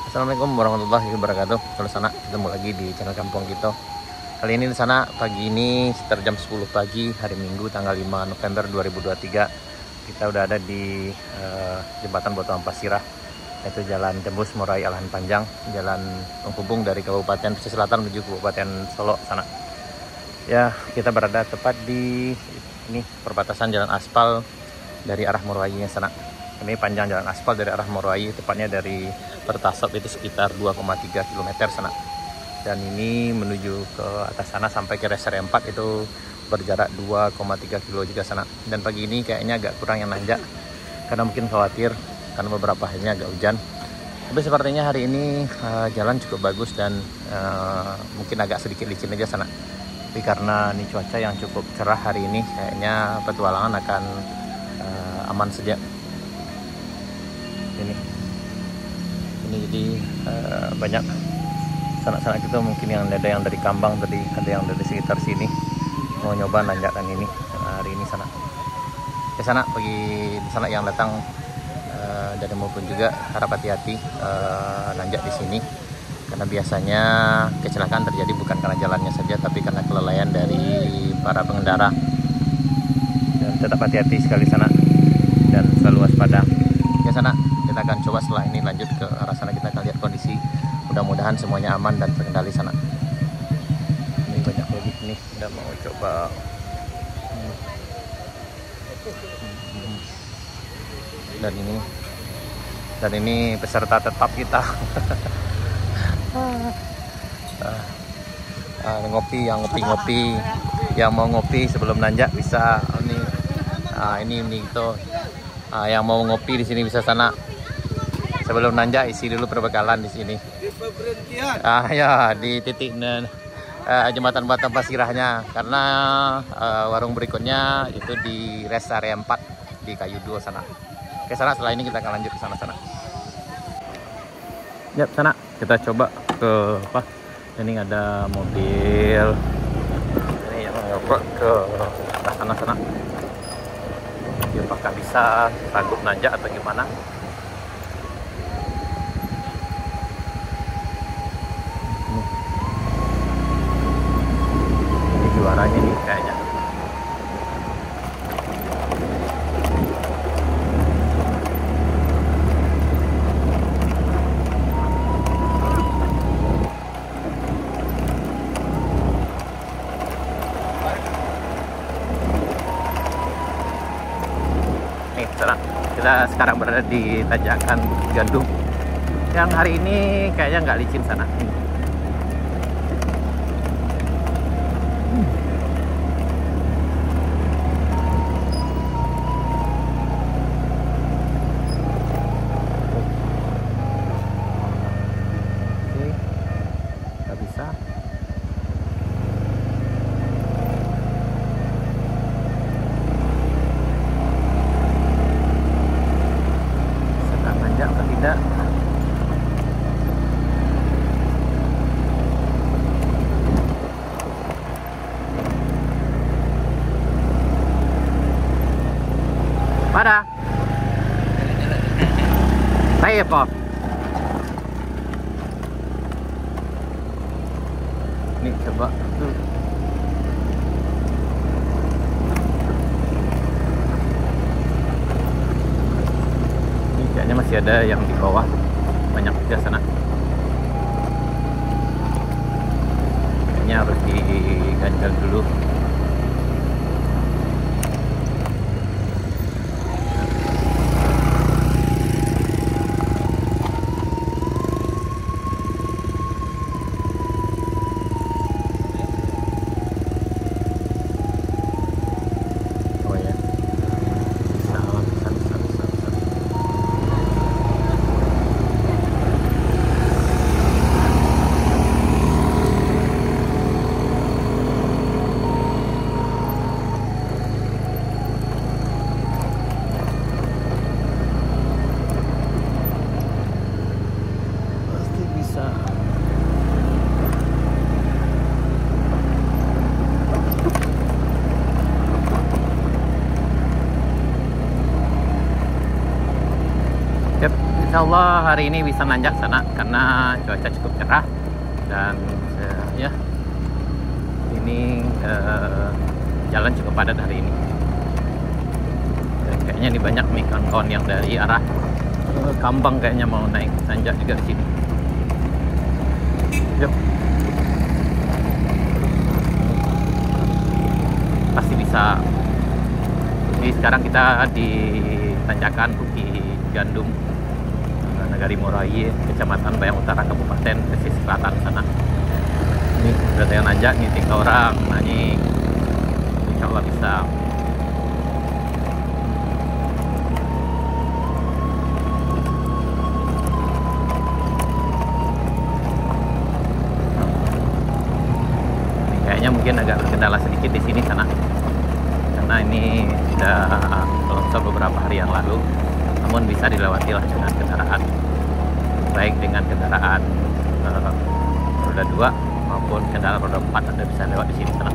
Assalamualaikum warahmatullahi wabarakatuh. Kalau sana ketemu lagi di channel Kampung Kita. Kali ini di sana pagi ini sekitar jam 10 pagi hari Minggu tanggal 5 November 2023. Kita udah ada di jembatan Batu Amplas Sirah, yaitu Jalan Tembus Murai Alahan Panjang, jalan penghubung dari Kabupaten Pesisir Selatan menuju Kabupaten Solo sana. Ya, kita berada tepat di ini perbatasan jalan aspal dari arah Morowainya sana. Ini panjang jalan aspal dari arah Morowai, tepatnya dari Pertasop itu sekitar 2,3 km sana. Dan ini menuju ke atas sana sampai ke res area 4 itu berjarak 2,3 kilo juga sana. Dan pagi ini kayaknya agak kurang yang nanjak, karena mungkin khawatir karena beberapa harinya agak hujan. Tapi sepertinya hari ini jalan cukup bagus dan mungkin agak sedikit licin aja sana. Tapi karena ini cuaca yang cukup cerah hari ini, kayaknya petualangan akan aman saja. Ini jadi banyak sanak-sanak kita mungkin yang ada yang dari Kambang tadi, ada yang dari sekitar sini mau nyoba nanjakan ini hari ini sana. Ke sana bagi di sana yang datang dari maupun juga harap hati-hati nanjak di sini, karena biasanya kecelakaan terjadi bukan karena jalannya saja, tapi karena kelalaian dari para pengendara. Dan tetap hati-hati sekali sana dan selalu waspada. Ya sana, kita akan coba setelah ini lanjut ke arah sana, kita akan lihat kondisi. Mudah-mudahan semuanya aman dan terkendali sana. Ini banyak lagi nih, udah mau coba. Dan ini peserta tetap kita. Ngopi, yang ngopi-ngopi, yang mau ngopi sebelum nanjak bisa ini itu. Yang mau ngopi di sini bisa sana. Sebelum nanjak isi dulu perbekalan di sini. Ya di titik jembatan Batu Amplas Sirahnya, karena warung berikutnya itu di res area 4 di Kayu 2 sana. Oke sana, setelah ini kita akan lanjut ke sana. Yap sana, kita coba ke apa? Ini ada mobil. Ini yang ngebrok ke atas sana. Apakah bisa sanggup nanjak atau gimana? Ini juaranya nih kayaknya. Kita sekarang berada di tanjakan Gandum yang hari ini kayaknya nggak licin sana. Oke, nggak bisa. Tidak. Pada. Saya apa? Nih coba. Kayaknya masih ada yang di bawah, banyak juga sana. Kayaknya harus diganjal dulu. Insya Allah hari ini bisa nanjak sana karena cuaca cukup cerah dan ya ini jalan cukup padat hari ini. Dan kayaknya ini banyak nih kawan-kawan yang dari arah Kambang kayaknya mau naik nanjak juga di sini. Yuk. Pasti bisa. Jadi sekarang kita di tanjakan Bukit Gandum, Nagari Moraye, Kecamatan Bayang Utara, Kabupaten Pesisir Selatan sana. Ini sudah ada yang nanjak nih, tinggal orang. Nah ini insya Allah bisa. Ini kayaknya mungkin agak terkendala sedikit di sini sana, karena ini sudah longsor beberapa hari yang lalu. Namun bisa dilewati lah dengan kendaraan, baik dengan kendaraan roda 2 maupun kendaraan roda 4 Anda bisa lewat di sini sana.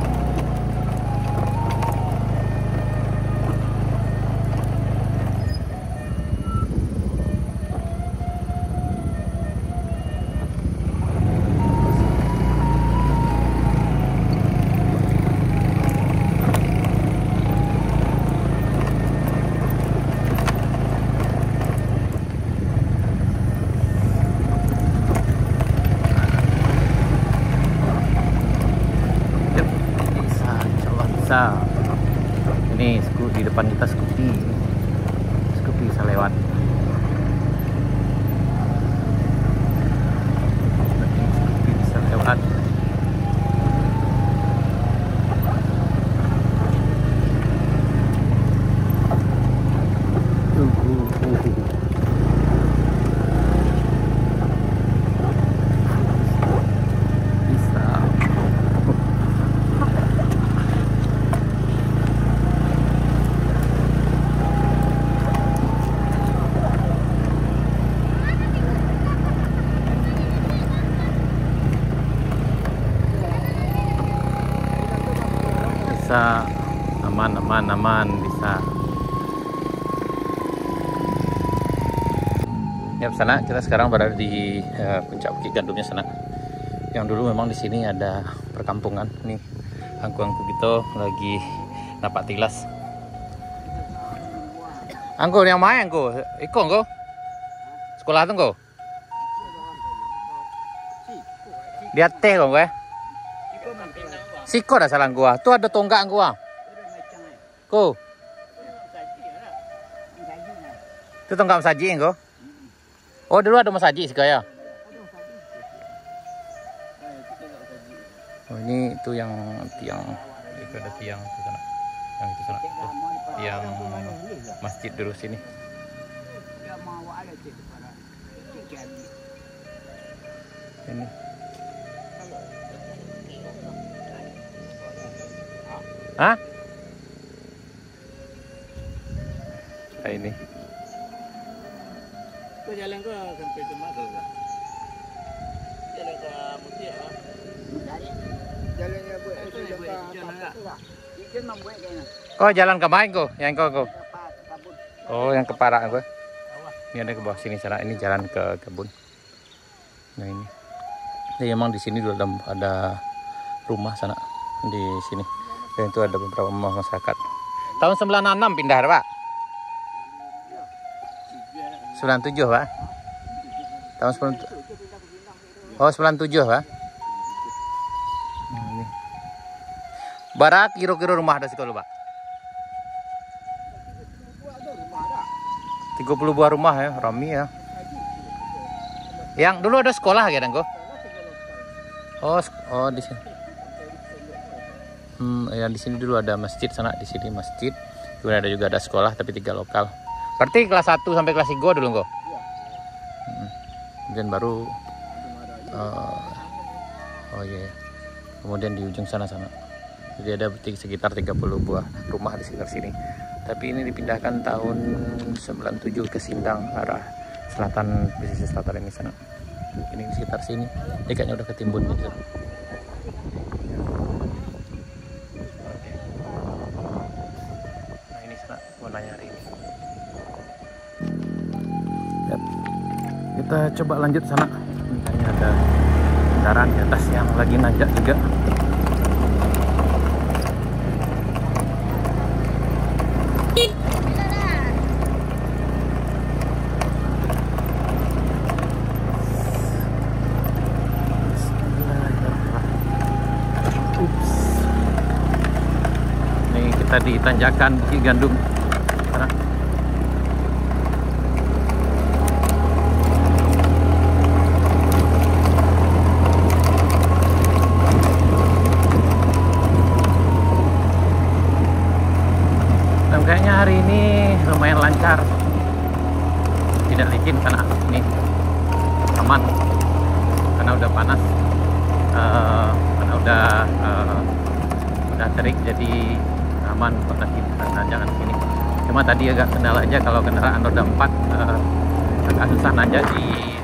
Ini di depan kita Scoopy bisa lewat. Scoopy bisa lewat. Aman bisa. Ya sana kita sekarang berada di puncak Bukit Gandumnya sana. Yang dulu memang di sini ada perkampungan. Nih angku-angku gitu lagi napak tilas. Angku yang main angku, ikut angku. Sekolah tuh angku. Di atas kok gue. Siko dah salah gua. Tuh ada tonggak gua. Ko. Itu tonggak masaji ko. Oh, dulu ada masaji sih kayak. Oh, ini itu yang tiang. Itu ada tiang di sana. Yang itu sana. Tuh. Tiang masjid dulu sini. Ini. Hah? Nah, ini. Kau jalan ke sampai ke mana enggak? Jalan ke Mutia ah. Jalannya buat Kau jalan ke mana kau? Yang kau? Oh, yang ke Parak kau. Ini ada ke bawah sini sana. Ini jalan ke kebun. Nah ini. Jadi emang di sini dulu ada rumah sana di sini. Dan itu ada beberapa masyarakat. Tahun 96 pindah, Pak. 97, Pak. Tahun 97. Oh, 97, Pak. Ini. Barak kira-kira rumah ada sekolah, Pak. 30 buah rumah ya, rami ya. Yang dulu ada sekolah ya, Danggo? Oh, di sini. Ya di sini dulu ada masjid sana, di sini masjid. Kemudian ada juga ada sekolah tapi 3 lokal. Berarti kelas 1 sampai kelas 3 dulu kok. Kemudian baru oh iya. Kemudian di ujung sana. Jadi ada sekitar 30 buah rumah di sekitar sini. Tapi ini dipindahkan tahun 97 ke Sindang arah selatan, pesisir selatan ini sana. Ini di sekitar sini. Ini kayaknya udah ketimbun gitu. Nah ini sana warnanya hari ini. Lihat. kita coba lanjut sana. Kayaknya ada kendaraan di atas yang lagi nanjak juga. Ini kita di tanjakan Bukit Gandum. Sana. Kayaknya hari ini lumayan lancar, tidak licin karena ini aman, karena udah panas, karena udah terik, jadi aman untuk nanjangan sini. Cuma tadi agak kendala aja, kalau kendaraan roda 4 agak susah nanjak di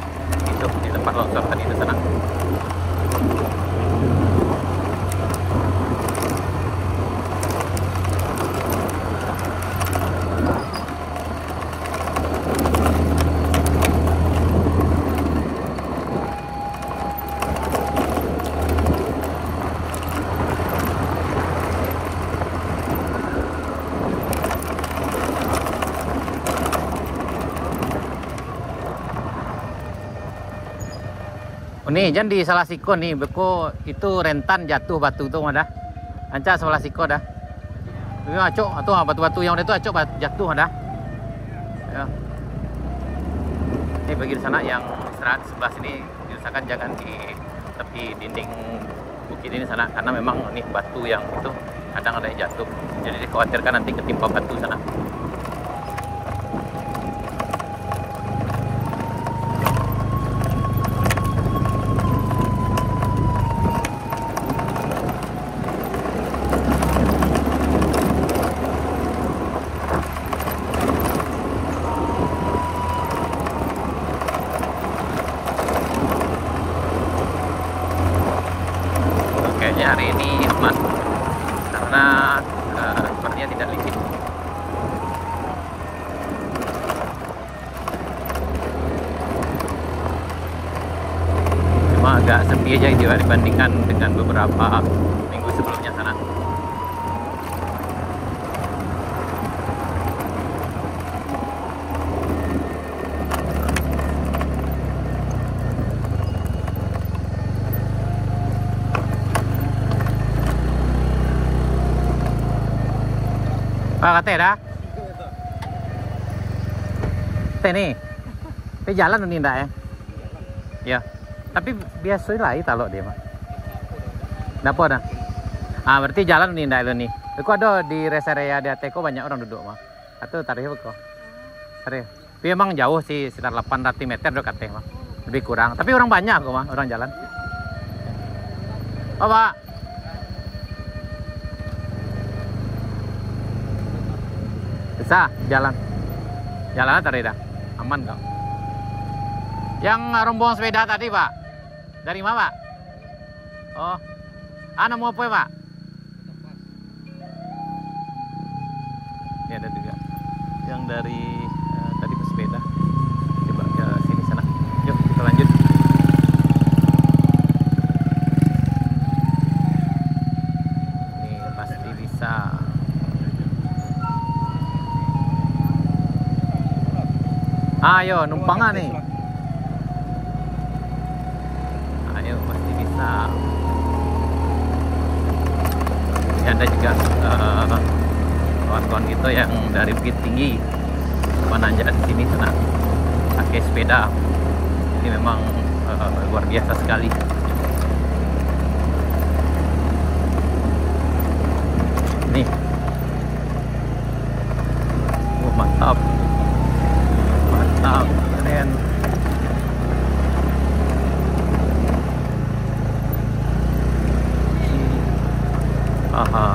tempat longsor tadi di sana. Nih jangan di salah siko nih, beko itu rentan jatuh batu tuh ada. Anca salah siko dah. Ini acok atau batu-batu yang ada itu acok jatuh ada. Ya. Ini bagi di sana yang istirahat sebelah sini diusahakan jangan di tepi dinding bukit ini sana, karena memang ini batu yang itu kadang ada yang jatuh. Jadi dikhawatirkan nanti ketimpa batu sana. Hari ini aman karena sepertinya tidak licin. Cuma agak sepi aja dibandingkan dengan beberapa minggu sebelumnya sana. Pak kate dah. Teh nih. Teh jalan nih ndak ya? Ya. Tapi biasa lah itu dia mah. Dapo dah. Ah berarti jalan nih ndak lo nih. Kok ada di rest area di Ateko banyak orang duduk mah. Atau tarif kok. Tarif. Tapi emang jauh sih, sekitar 800 meter do kate mah. Lebih kurang. Tapi orang banyak kok mah, orang jalan. Oh, Pak. Bisa jalan tadi dah aman kok. Yang rombongan sepeda tadi Pak dari mana Pak? Oh mau apa ya Pak? Ini ada juga yang dari tadi bersepeda. Coba ke sini sana. Yuk kita lanjut. Ini pasti bisa. Ayo numpang nih. Ayo pasti bisa. Ini ada juga kawan-kawan kita yang dari Bukit Tinggi menanjak di sini sana pakai sepeda. Ini memang luar biasa sekali. Nih. Mantap. Keren. Aha.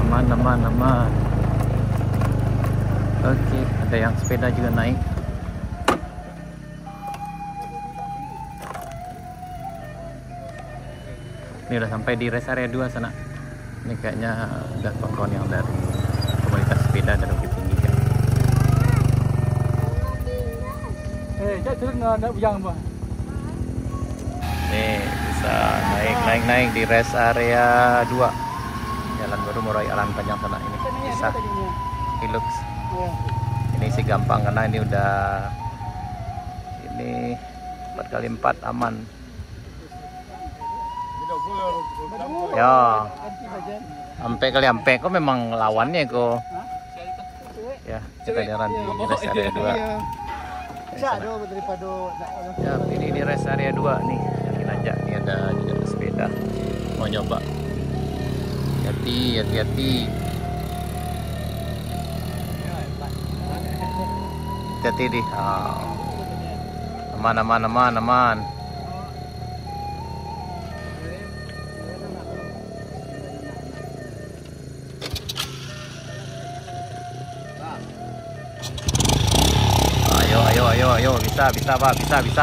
Aman. Oke, ada yang sepeda juga naik. Ini udah sampai di rest area 2 sana. Ini kayaknya udah kawan-kawan yang dari komunitas sepeda dan Bukit Tinggi kan. Nih bisa naik di rest area 2. Jalan baru mulai Alan Panjang sana ini bisa Hilux. Ini sih gampang karena ini udah 4x4 aman. Ya, ampe kok memang lawannya kok. Ya, kita jalan di rest area 2. Ya, ini rest area 2 nih. Kita ajak nih ada juga sepeda. Mau nyoba. Hati-hati. Hati-hati di. Aman. Ayo, bisa Pak, bisa. Ayo,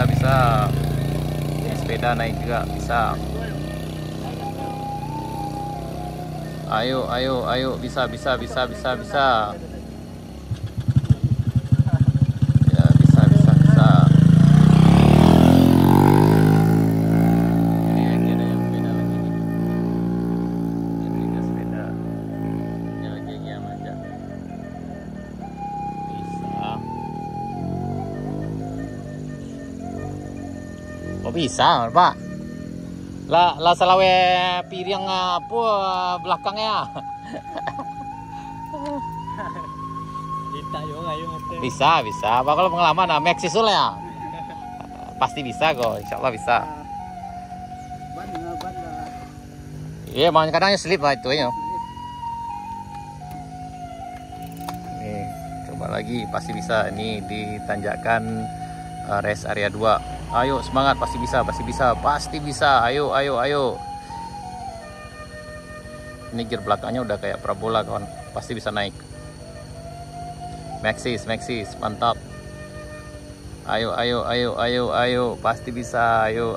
bisa. Ini sepeda naik juga bisa. Ayo, bisa. Ya, bisa. Ini lagi ada yang beda lagi nih. Ini juga sepeda. Ini lagi yang aja. Bisa. Oh bisa, Pak. Lah selawe piring apa belakangnya. Bisa. Apa kalau pengalaman Maxis ya? Pasti bisa kok, insya Allah bisa. Iya, makanya kadangnya slip lah itu ya. Nih, coba lagi pasti bisa. Ini ditanjakan rest area 2. Ayo semangat, pasti bisa. Ayo. Ini gear belakangnya udah kayak parabola kawan, pasti bisa naik. Maxis, mantap. Ayo, pasti bisa. Ayo.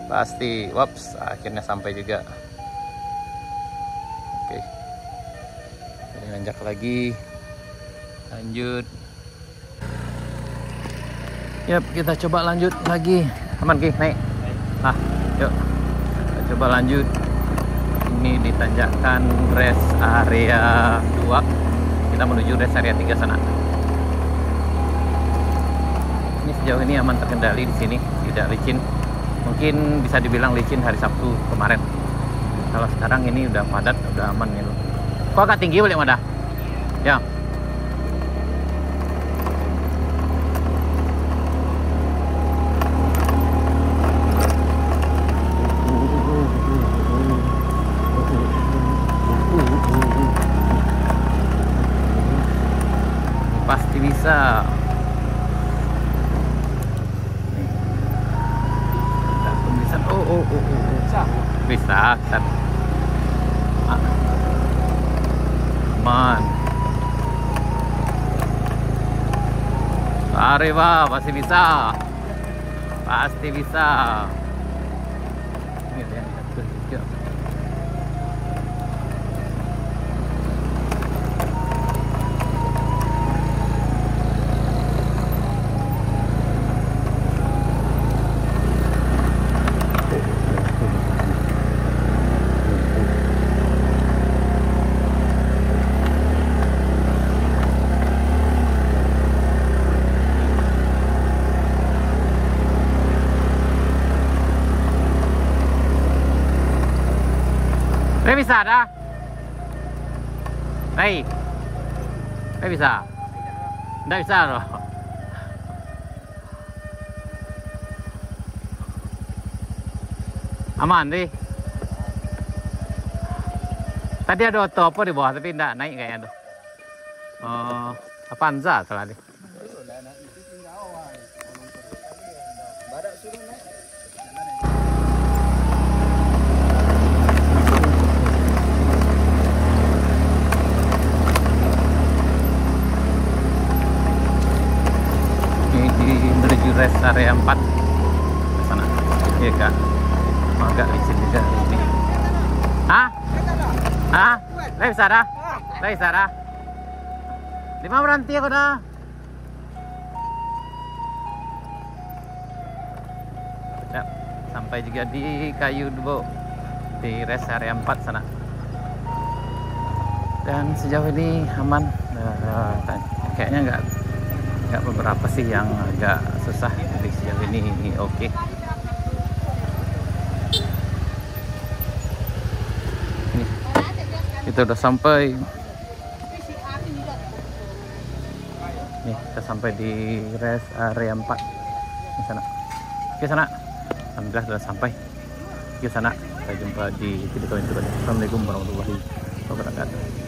Pasti. Waps, akhirnya sampai juga. Oke. Ini nanjak lagi. Lanjut. Yap, kita coba lanjut lagi. Aman Ki, naik. Yuk. Kita coba lanjut. Ini ditanjakan rest area 2. Kita menuju rest area 3 sana. Ini sejauh ini aman terkendali di sini, tidak licin. Mungkin bisa dibilang licin hari Sabtu kemarin. Kalau sekarang ini udah padat, udah aman nih loh. Kok agak tinggi boleh Mada? Ya. Pasti bisa. Bisa. Aman. Mari Pak, pasti bisa. Ini yang kita. Bisa dah. Baik. Bisa. Tidak bisa loh. Aman deh. Tadi ada auto apa di bawah tapi tidak naik kayaknya tuh. Avanza salah deh. Menuju rest area 4 ke sana. Iya Kak. agak licin juga hari ini. Hah? Hah? Lai bisa dah? Lai bisa dah? 5 berhenti aku dah. Ya, sampai juga di Kayu Dubo di rest area 4 sana. Dan sejauh ini aman. Kayaknya nggak beberapa sih yang agak susah. Jadi sejauh ini oke. Kita udah sampai. Nih, kita sampai di rest area 4 di sana. Oke sana. Alhamdulillah sudah sampai. Oke sana. Kita jumpa di video selanjutnya. Assalamualaikum warahmatullahi wabarakatuh.